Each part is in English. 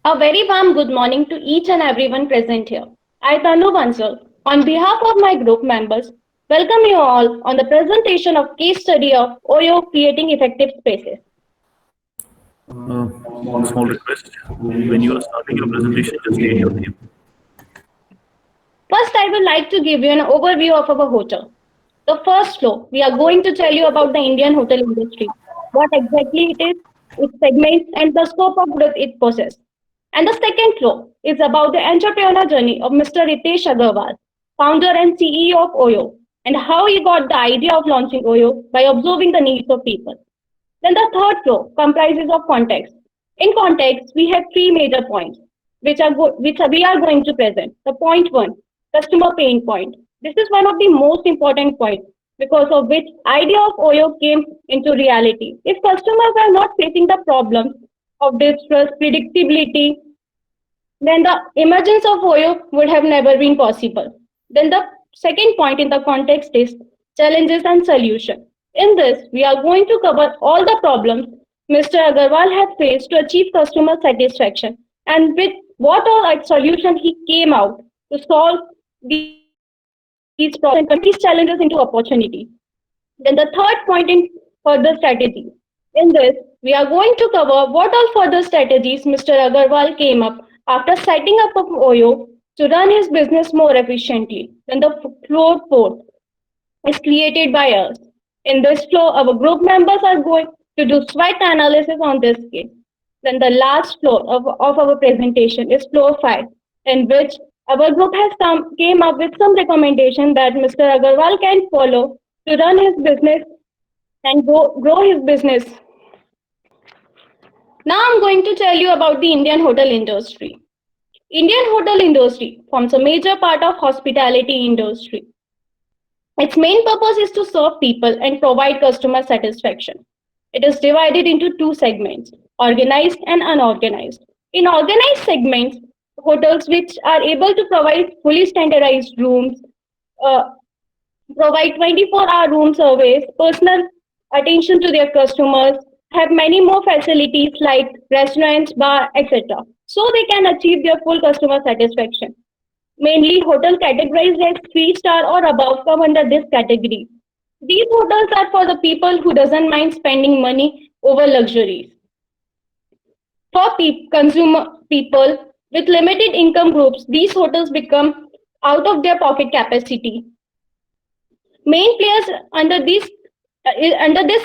A very warm good morning to each and everyone present here. I, Tanu Bansal, on behalf of my group members, welcome you all on the presentation of case study of OYO creating effective spaces. Uh, Small request. When you are starting your presentation, just state your name. First, I would like to give you an overview of our hotel. The first floor, we are going to tell you about the Indian hotel industry, what exactly it is, its segments, and the scope of growth it possesses. And the second floor is about the entrepreneur journey of Mr. Ritesh Agarwal, founder and CEO of OYO, and how he got the idea of launching OYO by observing the needs of people. Then the third floor comprises of context. In context, we have three major points which we are going to present. The point one, customer pain point. This is one of the most important points because of which idea of OYO came into reality. If customers are not facing the problems of distrust, predictability, then the emergence of OYO would have never been possible. Then the second point in the context is challenges and solution. In this, we are going to cover all the problems Mr. Agarwal had faced to achieve customer satisfaction and with what all solution he came out to solve these problems and convert these challenges into opportunity. Then the third point in further strategies. In this, we are going to cover what all further strategies Mr. Agarwal came up after setting up of OYO to run his business more efficiently. Then the floor fourth is created by us. In this flow, our group members are going to do SWOT analysis on this case. Then the last floor of our presentation is floor 5, in which our group has came up with some recommendation that Mr. Agarwal can follow to run his business and grow his business. Now I'm going to tell you about the Indian hotel industry. Indian hotel industry forms a major part of hospitality industry. Its main purpose is to serve people and provide customer satisfaction. It is divided into two segments, organized and unorganized. In organized segments, hotels which are able to provide fully standardized rooms, uh, provide 24-hour room service, personal attention to their customers, have many more facilities like restaurants, bar, etc. So they can achieve their full customer satisfaction. Mainly hotel categorized as 3-star or above come under this category. These hotels are for the people who doesn't mind spending money over luxuries. For consumer people with limited income groups, these hotels become out of their pocket capacity. Main players under this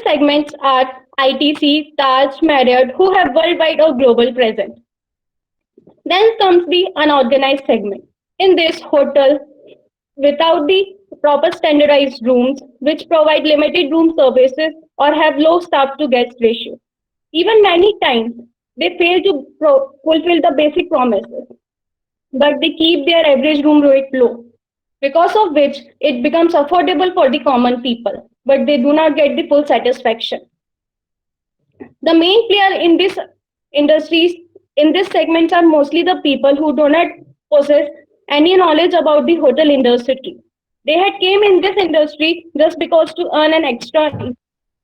segment are ITC, Taj, Marriott, who have worldwide or global presence. Then comes the unorganized segment. In this, hotel without the proper standardized rooms, which provide limited room services or have low staff to guest ratio. Even many times, they fail to fulfill the basic promises, but they keep their average room rate low, because of which it becomes affordable for the common people, but they do not get the full satisfaction. The main player in this industries in this segment are mostly the people who do not possess any knowledge about the hotel industry. They had came in this industry just because to earn an extra,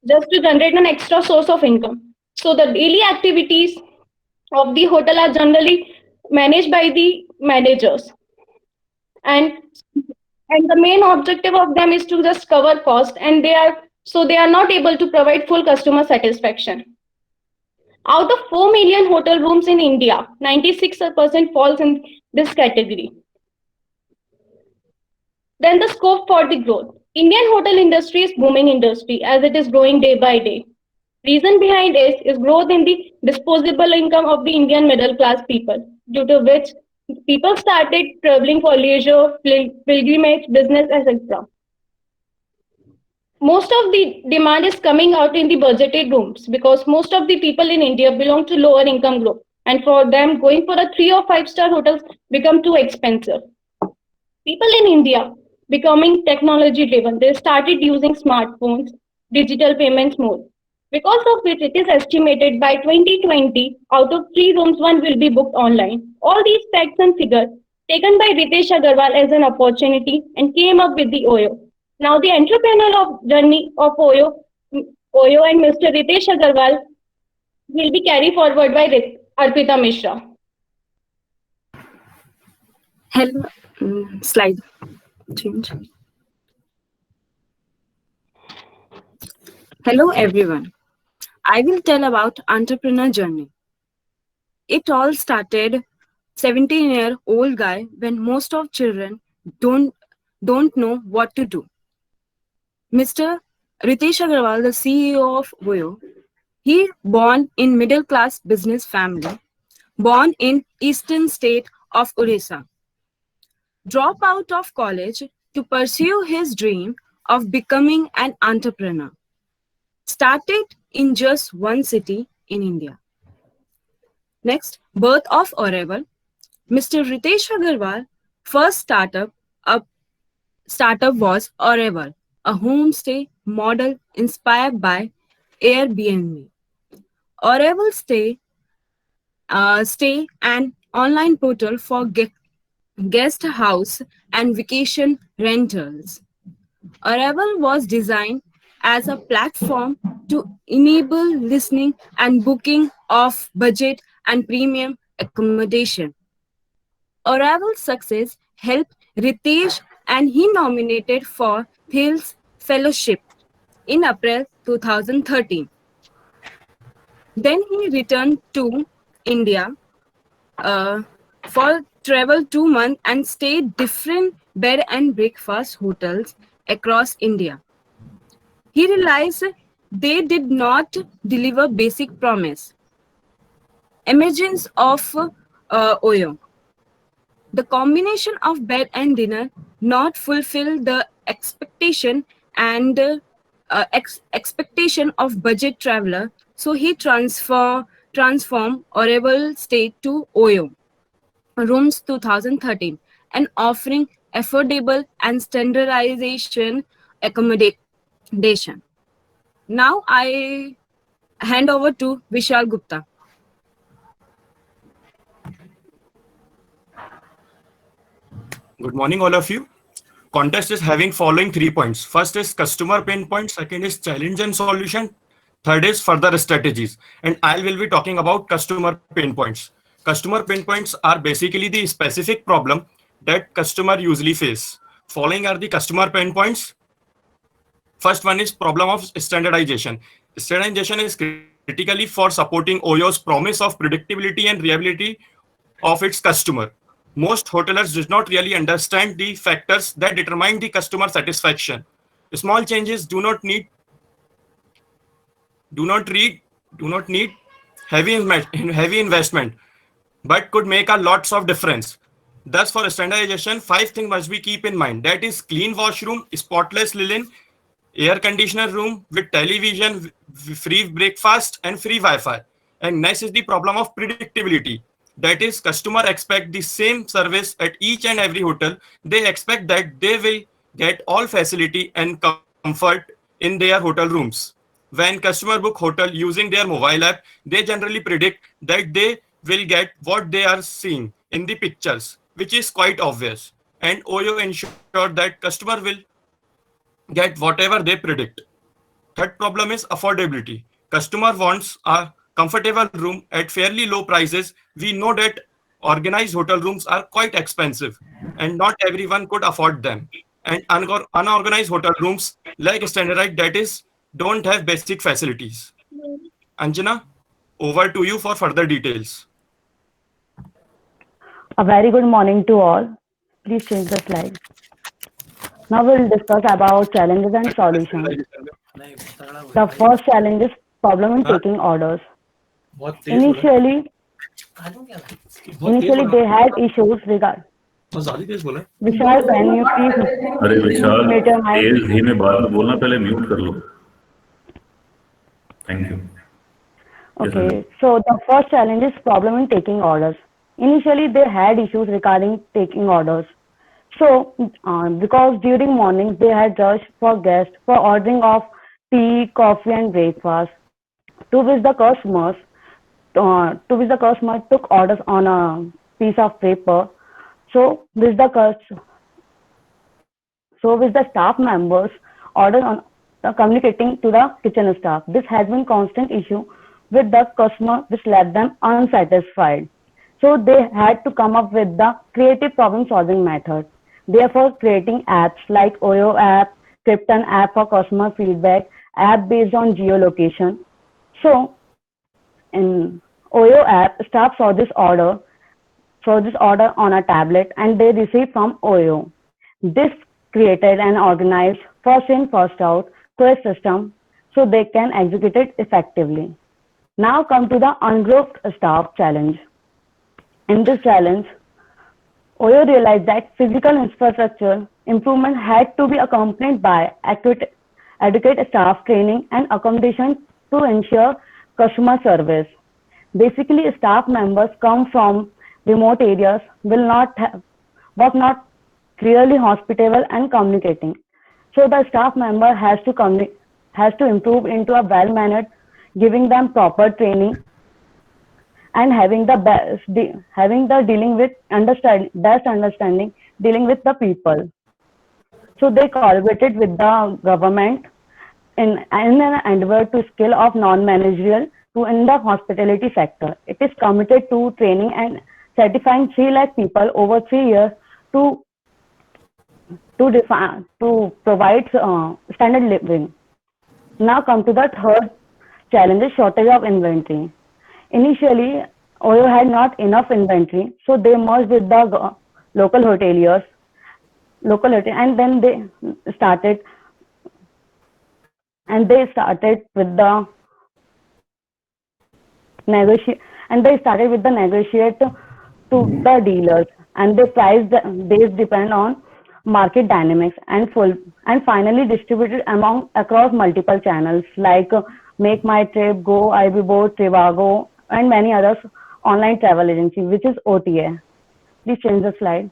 just to generate an extra source of income. So the daily activities of the hotel are generally managed by the managers, and and the main objective of them is to just cover cost, and they are not able to provide full customer satisfaction. Out of 4 million hotel rooms in India, 96% falls in this category. Then the scope for the growth. Indian hotel industry is booming industry as it is growing day by day. Reason behind it is growth in the disposable income of the Indian middle class people, due to which people started traveling for leisure, pilgrimage, business, etc. Most of the demand is coming out in the budgeted rooms because most of the people in India belong to lower income group, and for them going for a 3 or 5-star hotels become too expensive. People in India becoming technology driven, they started using smartphones, digital payments more. Because of which it is estimated by 2020, out of 3 rooms, 1 will be booked online. All these facts and figures taken by Ritesh Agarwal as an opportunity and came up with the OYO. Now the entrepreneurial journey of OYO and Mr. Ritesh Agarwal will be carried forward by Arpita Mishra. Hello, slide change. Hello everyone. I will tell about entrepreneur journey. It all started 17-year-old guy when most of children don't know what to do. Mr. Ritesh Agarwal, the CEO of Voyo, he born in middle class business family, born in eastern state of Orissa. Drop out of college to pursue his dream of becoming an entrepreneur. Started in just one city in India. Next, birth of Oracle. Mr. Ritesh Agarwal first startup was Oracle, a homestay model inspired by Airbnb. Oracle stay an online portal for guest house and vacation rentals. Arrival was designed as a platform to enable listening and booking of budget and premium accommodation. Arrival's success helped Ritesh and he nominated for Thales Fellowship in April 2013. Then he returned to India uh, for travel 2 months and stayed different bed and breakfast hotels across India. He realized they did not deliver basic promise. Emergence of Oyo. The combination of bed and dinner not fulfill the expectation and expectation of budget traveler. So he transformed Orable State to Oyo Rooms 2013 and offering affordable and standardization accommodation. Now I hand over to Vishal Gupta. Good morning, all of you. Contest is having following 3 points. First is customer pain point. Second is challenge and solution. Third is further strategies. And I will be talking about customer pain points. Customer pain points are basically the specific problem that customer usually face. Following are the customer pain points. First one is problem of standardization. Standardization is critically for supporting Oyo's promise of predictability and reliability of its customer. Most hoteliers do not really understand the factors that determine the customer satisfaction. Small changes do not need heavy investment, but could make a lots of difference. Thus, for standardization, 5 things must be keep in mind. That is clean washroom, spotless linen, air conditioner room with television, free breakfast, and free Wi-Fi. And next is the problem of predictability. That is, customer expect the same service at each and every hotel. They expect that they will get all facility and comfort in their hotel rooms. When customer book hotel using their mobile app, they generally predict that they will get what they are seeing in the pictures, which is quite obvious. And Oyo ensure that customer will get whatever they predict. Third problem is affordability. Customer wants a comfortable room at fairly low prices. We know that organized hotel rooms are quite expensive and not everyone could afford them. And unorganized hotel rooms like standardized that is don't have basic facilities. Anjana, over to you for further details. A very good morning to all. Please change the slide. Now we'll discuss about challenges and solutions. The first challenge is problem in taking orders. Initially, they had issues regarding. Vishal, can you please अरे विशाल mute your mic? तेज धीमे बाद में बोलना पहले mute कर लो. Thank you. Okay, so the first challenge is problem in taking orders. Initially, they had issues regarding taking orders. So, because during morning they had rushed for guests for ordering of tea, coffee, and breakfast, to which the customer took orders on a piece of paper. So, which the staff members ordered on communicating to the kitchen staff. This has been constant issue with the customer, which left them unsatisfied. So they had to come up with the creative problem solving method. Therefore, creating apps like Oyo app, Krypton app for customer feedback, app based on geolocation. So in Oyo app, staff saw this order on a tablet and they received from Oyo. This created an organized first in first out quest system so they can execute it effectively. Now come to the ungrouped staff challenge. In this challenge, Oyo realized that physical infrastructure improvement had to be accompanied by adequate staff training and accommodation to ensure customer service. Basically, staff members come from remote areas was not clearly hospitable and communicating. So the staff member has to improve into a well-mannered, giving them proper training and having the dealing with best understanding dealing with the people. So they collaborated with the government in an endeavor to scale of non-managerial to in the hospitality sector. It is committed to training and certifying 3 lakh people over 3 years to provide standard living. Now come to the third challenge, is shortage of inventory. Initially, Oyo had not enough inventory, so they merged with the local hoteliers, and then they started with the negotiate to the dealers, and the price base depend on market dynamics and finally distributed across multiple channels like Make My Trip, Go, IBBO, Trivago, and many others online travel agency, which is OTA. Please change the slide.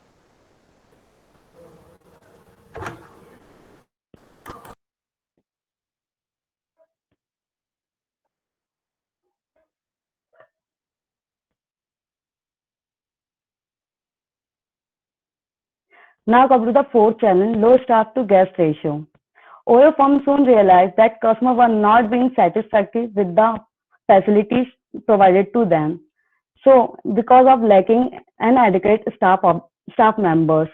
Now come to the fourth challenge, low staff to guest ratio. Oyo firm soon realized that customers were not being satisfactory with the facilities provided to them. So because of lacking an adequate staff members,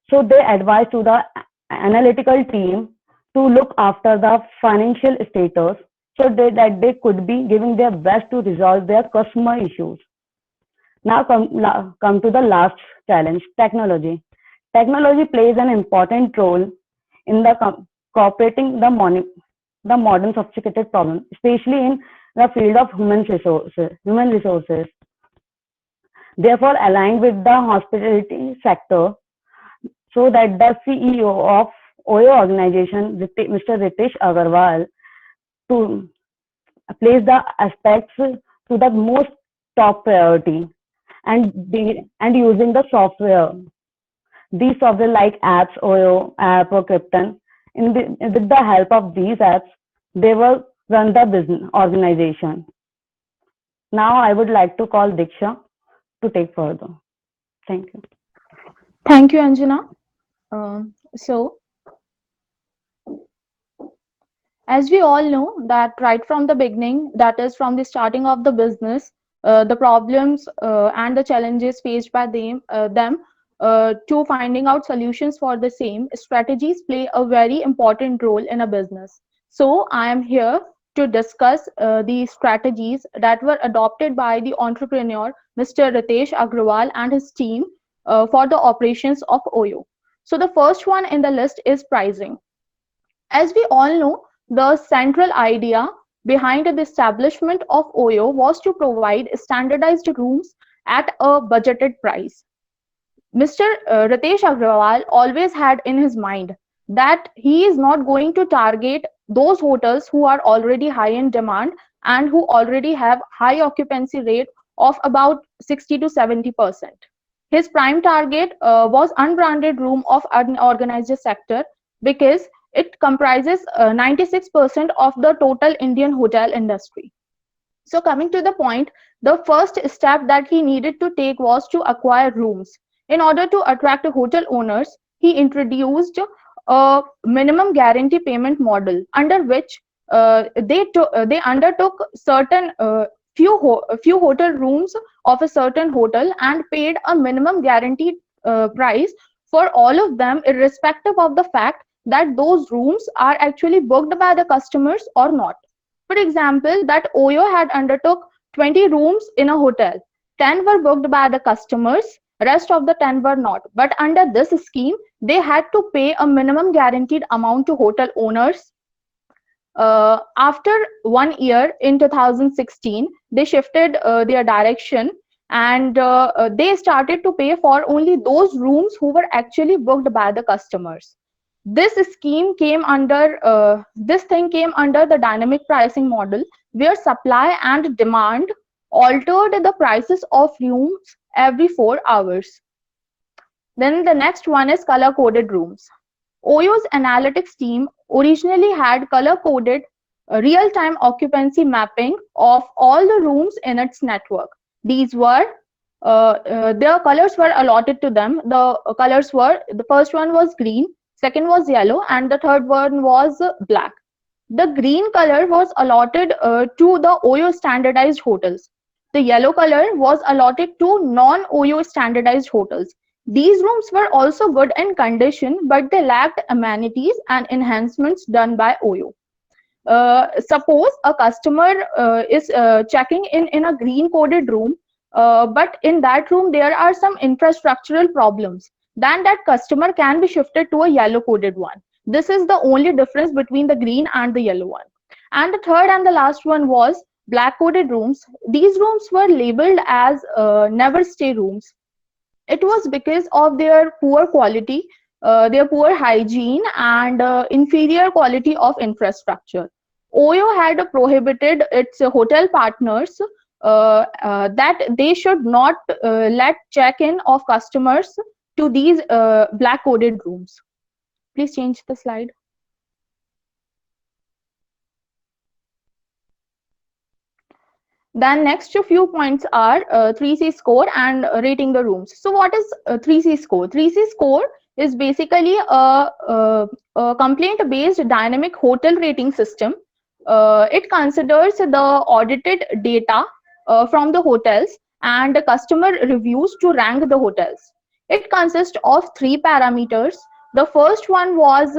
so they advised to the analytical team to look after the financial status so that they could be giving their best to resolve their customer issues. Now come to the last challenge, technology. Technology plays an important role in the cooperating the modern sophisticated problem, especially in the field of human resources. Therefore, aligned with the hospitality sector, so that the CEO of Oyo organization, Mr. Ritesh Agarwal, to place the aspects to the most top priority and using the software. These software like apps, Oyo app or Krypton, with the help of these apps, they will run the business organization. Now I would like to call Diksha to take further. Thank you. Thank you, Anjana. So, as we all know that right from the beginning, that is from the starting of the business, the problems and the challenges faced by them to finding out solutions for the same, strategies play a very important role in a business. So I am here to discuss the strategies that were adopted by the entrepreneur, Mr. Ritesh Agrawal and his team for the operations of Oyo. So the first one in the list is pricing. As we all know, the central idea behind the establishment of Oyo was to provide standardized rooms at a budgeted price. Mr. Ritesh Agrawal always had in his mind that he is not going to target those hotels who are already high in demand and who already have high occupancy rate of about 60 to 70%. His prime target was unbranded room of unorganized sector because it comprises 96% of the total Indian hotel industry. So coming to the point, the first step that he needed to take was to acquire rooms. In order to attract hotel owners, he introduced a minimum guarantee payment model under which they undertook certain few hotel rooms of a certain hotel and paid a minimum guaranteed price for all of them, irrespective of the fact that those rooms are actually booked by the customers or not. For example, that Oyo had undertook 20 rooms in a hotel. 10 were booked by the customers, rest of the 10 were not. But under this scheme, they had to pay a minimum guaranteed amount to hotel owners. After 1 year in 2016, they shifted their direction and they started to pay for only those rooms who were actually booked by the customers. This scheme came under this thing came under the dynamic pricing model, where supply and demand altered the prices of rooms every 4 hours. Then the next one is color coded rooms. Oyo's analytics team originally had color coded real time occupancy mapping of all the rooms in its network. These were their colors were allotted to them. The colors were, the first one was green, second was yellow, and the third one was black. The green color was allotted to the Oyo standardized hotels. The yellow color was allotted to non-Oyo standardized hotels. These rooms were also good in condition, but they lacked amenities and enhancements done by Oyo. Suppose a customer is checking in a green coded room, but in that room there are some infrastructural problems. Then that customer can be shifted to a yellow coded one. This is the only difference between the green and the yellow one. And the third and the last one was black coded rooms. These rooms were labeled as never stay rooms. It was because of their poor quality, their poor hygiene, and inferior quality of infrastructure. Oyo had prohibited its hotel partners that they should not let check-in of customers to these black coded rooms. Please change the slide. Then next few points are 3C score and rating the rooms. So what is 3C score? 3C score is basically a complaint-based dynamic hotel rating system. It considers the audited data from the hotels and the customer reviews to rank the hotels. It consists of 3 parameters. The first one was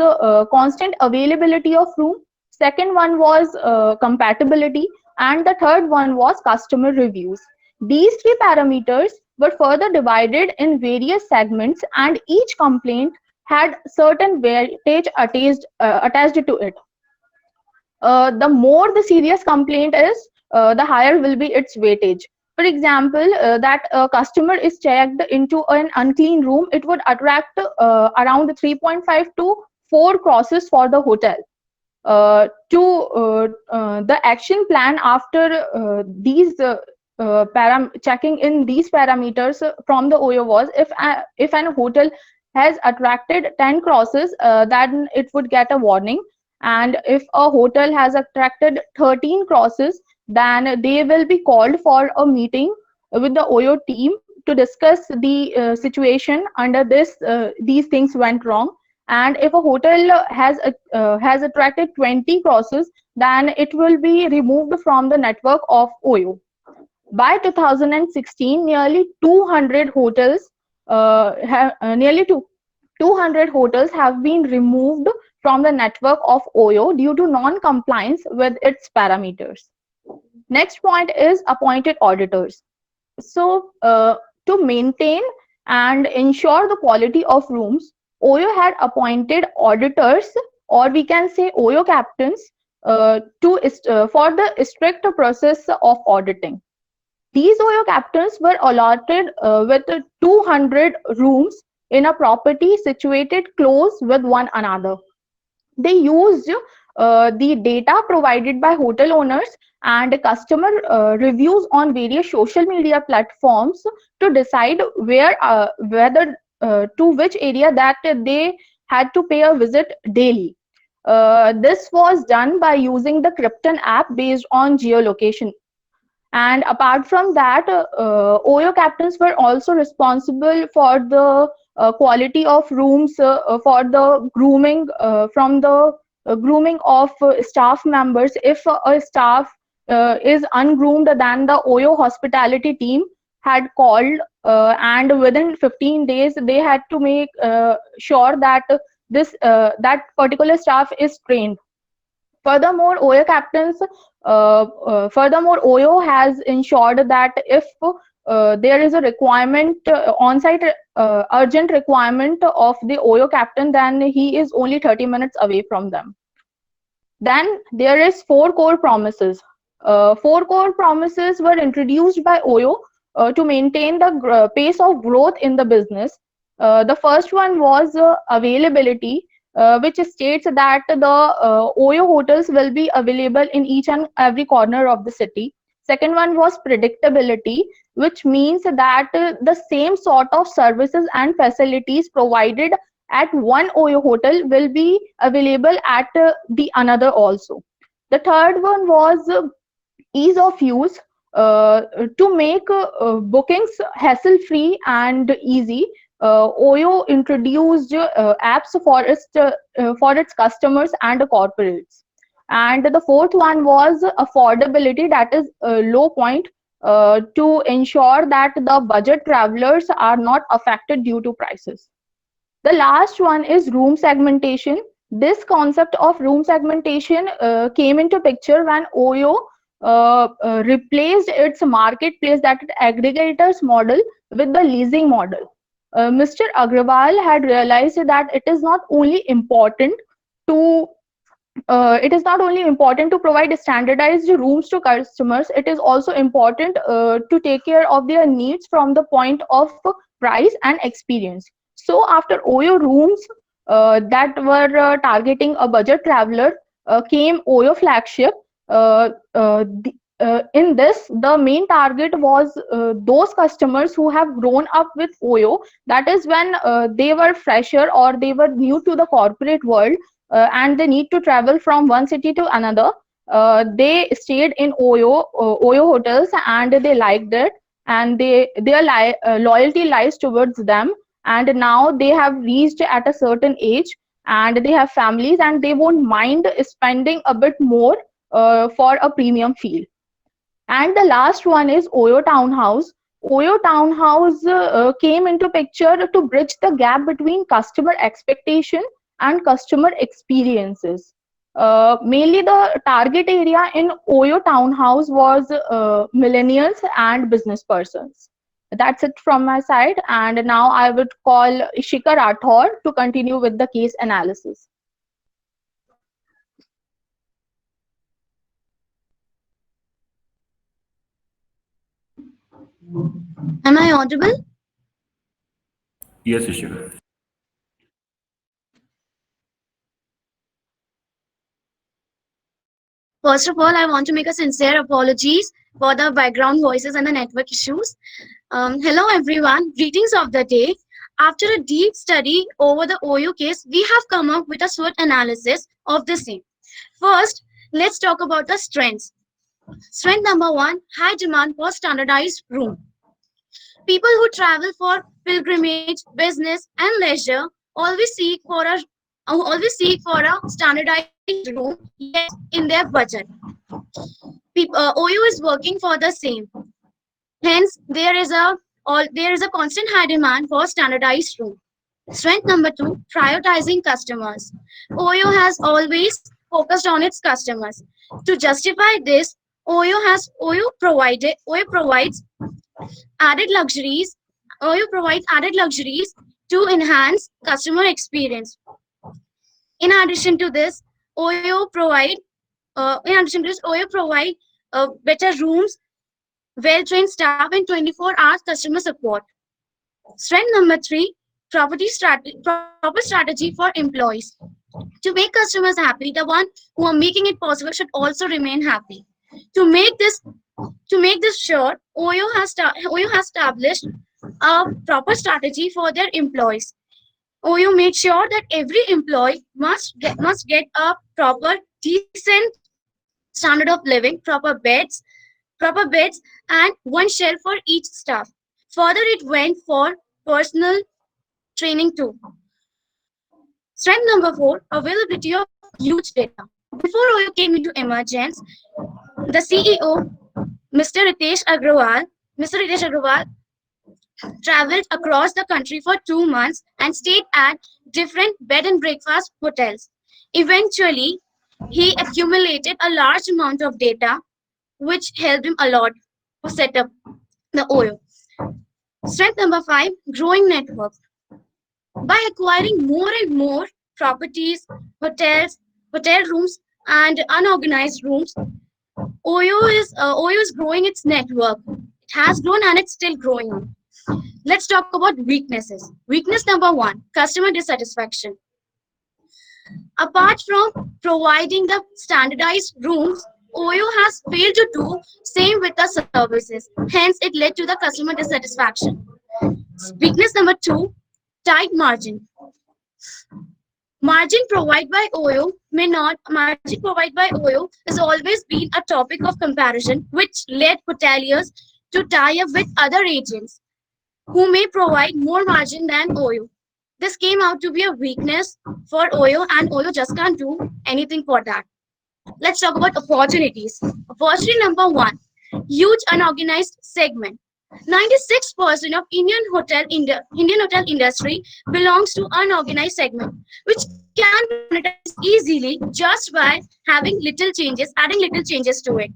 constant availability of room. Second one was compatibility. And the third one was customer reviews. These 3 parameters were further divided in various segments, and each complaint had certain weightage attached to it. The more the serious complaint is, the higher will be its weightage. For example, that a customer is checked into an unclean room, it would attract around 3.5 to 4 crosses for the hotel. The action plan after these checking in these parameters from the Oyo was, if an hotel has attracted 10 crosses, then it would get a warning. And if a hotel has attracted 13 crosses, then they will be called for a meeting with the Oyo team to discuss the situation under this. These things went wrong. And if a hotel has attracted 20 crosses, then it will be removed from the network of Oyo. By 2016, nearly 200 hotels have been removed from the network of Oyo due to non-compliance with its parameters. Next point is appointed auditors. So to maintain and ensure the quality of rooms, Oyo had appointed auditors, or we can say Oyo captains, for the strict process of auditing. These Oyo captains were allotted with 200 rooms in a property situated close with one another. They used the data provided by hotel owners and customer reviews on various social media platforms to decide whether to which area that they had to pay a visit daily. This was done by using the Krypton app based on geolocation. And apart from that, Oyo captains were also responsible for the quality of rooms, for the grooming, grooming of staff members. If a staff is ungroomed than the Oyo hospitality team had called, and within 15 days they had to make sure that that particular staff is trained. Furthermore, Oyo has ensured that if there is a requirement, on-site urgent requirement of the Oyo captain, then he is only 30 minutes away from them. Then there is four core promises. Four core promises were introduced by Oyo to maintain the pace of growth in the business. The first one was availability, which states that the Oyo hotels will be available in each and every corner of the city. Second one was predictability, which means that the same sort of services and facilities provided at one Oyo hotel will be available at the another also. The third one was ease of use, to make bookings hassle-free and easy. Oyo introduced apps for its customers and corporates. And the fourth one was affordability, that is a low point, to ensure that the budget travelers are not affected due to prices. The last one is room segmentation. This concept of room segmentation came into picture when Oyo replaced its marketplace, that is aggregators model, with the leasing model. Mr. Agrawal had realized that it is not only important to provide standardized rooms to customers, it is also important to take care of their needs from the point of price and experience. So after Oyo rooms that were targeting a budget traveler, came Oyo flagship. In this, the main target was those customers who have grown up with Oyo. That is when they were fresher or they were new to the corporate world, and they need to travel from one city to another. They stayed in Oyo hotels, and they liked it, and their loyalty lies towards them. And now they have reached at a certain age, and they have families, and they won't mind spending a bit more for a premium feel. And the last one is Oyo Townhouse. Oyo Townhouse came into picture to bridge the gap between customer expectation and customer experiences. Mainly the target area in Oyo Townhouse was millennials and business persons. That's it from my side, and now I would call Ishika Rathore to continue with the case analysis. Am I audible? Yes, Ishika. First of all, I want to make a sincere apologies for the background voices and the network issues. Hello, everyone. Greetings of the day. After a deep study over the Oyo case, we have come up with a SWOT analysis of the same. First, let's talk about the strengths. Strength number one, high demand for standardized room. People who travel for pilgrimage, business, and leisure always seek for a standardized room, yet in their budget. Oyo is working for the same. Hence, there is a constant high demand for standardized room. Strength number two, prioritizing customers. Oyo has always focused on its customers. To justify this, Oyo provides added luxuries. Oyo provides added luxuries to enhance customer experience. In addition to this, Oyo provide better rooms, well-trained staff, and 24 hours customer support. Strength number three, proper strategy for employees. To make customers happy, the one who are making it possible should also remain happy. To make this sure, Oyo has established a proper strategy for their employees. Oyo made sure that every employee must get a proper, decent standard of living, proper beds, and one shelf for each staff. Further, it went for personal training too. Strength number four, availability of huge data. Before Oyo came into emergence, The CEO, Mr. Ritesh Agrawal traveled across the country for 2 months and stayed at different bed and breakfast hotels. Eventually, he accumulated a large amount of data, which helped him a lot to set up the OYO. Strength number 5, growing network. By acquiring more and more properties, hotels, hotel rooms, and unorganized rooms, OYO is growing its network. It has grown and it's still growing. Let's talk about weaknesses. Weakness number 1, customer dissatisfaction. Apart from providing the standardized rooms, OYO has failed to do same with the services. Hence, it led to the customer dissatisfaction. Weakness number 2, tight margin. Margin provided by OYO has always been a topic of comparison, which led hoteliers to tie up with other agents who may provide more margin than OYO. This came out to be a weakness for OYO, and OYO just can't do anything for that. Let's talk about opportunities. Opportunity number 1, huge unorganized segment. 96% of Indian hotel industry belongs to unorganized segment, which can be monetized easily just by adding little changes to it.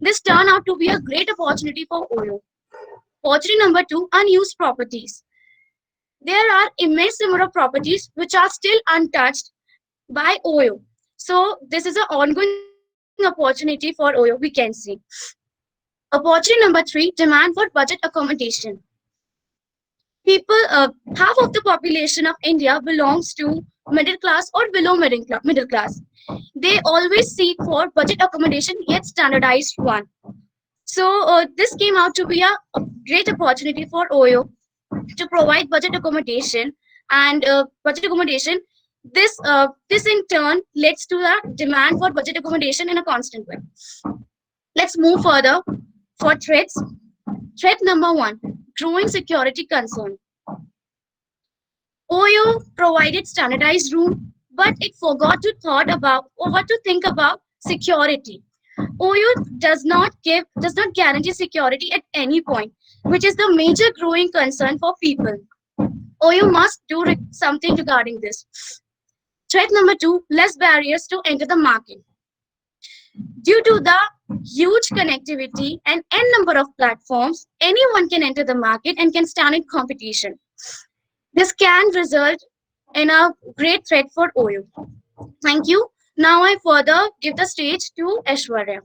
This turned out to be a great opportunity for OYO. Opportunity number 2, unused properties. There are immense number of properties which are still untouched by OYO. So this is an ongoing opportunity for OYO, we can see. Opportunity number 3, demand for budget accommodation. Half of the population of India belongs to middle class or below middle class. They always seek for budget accommodation, yet standardized one. So this came out to be a great opportunity for OYO to provide budget accommodation, and budget accommodation. This in turn leads to the demand for budget accommodation in a constant way. Let's move further for threats. Threat number 1, growing security concern. OYO provided standardized room, but it forgot to think about security. OYO does not guarantee security at any point, which is the major growing concern for people. OYO must do something regarding this. Threat number 2, less barriers to enter the market. Due to the huge connectivity and n number of platforms, anyone can enter the market and can stand in competition. This can result in a great threat for OYO. Thank you. Now I further give the stage to Aishwarya.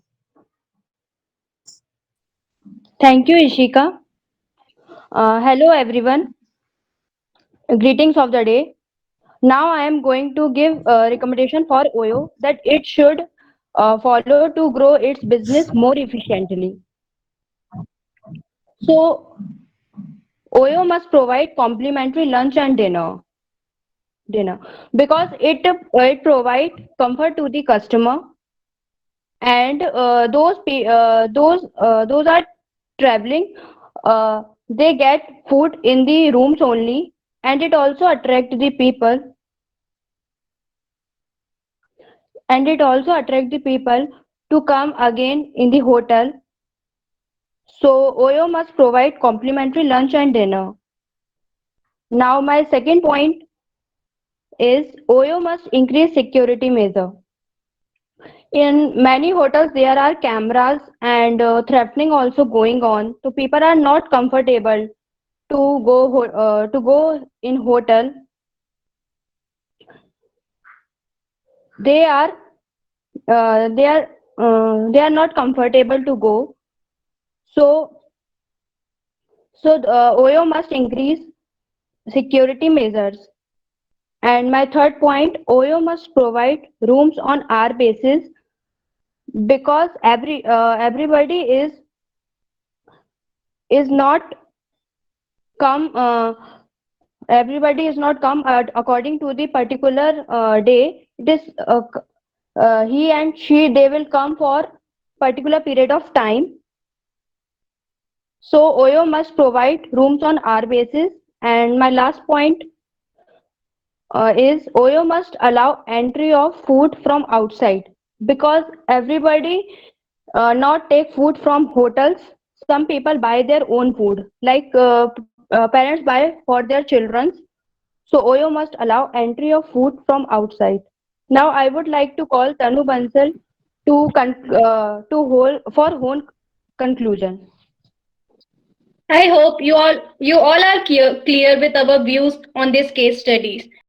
Thank you, Ishika. Hello, everyone. Greetings of the day. Now I am going to give a recommendation for OYO that it should follow to grow its business more efficiently. So, OYO must provide complimentary lunch and dinner because it provides comfort to the customer, and those are traveling, they get food in the rooms only, and it also attract the people to come again in the hotel. So OYO must provide complimentary lunch and dinner. Now my second point is OYO must increase security measure. In many hotels there are cameras and threatening also going on, so people are not comfortable to go in hotel. They are not comfortable to go. So OYO must increase security measures. And my third point, OYO must provide rooms on hour basis, because everybody is not come according to the particular day. It is he and she, they will come for particular period of time. So OYO must provide rooms on hour basis. And my last point is OYO must allow entry of food from outside, because everybody not take food from hotels. Some people buy their own food, like parents buy for their children. So OYO must allow entry of food from outside. Now I would like to call Tanu Bansal for whole conclusion. I hope you all are clear with our views on these case studies.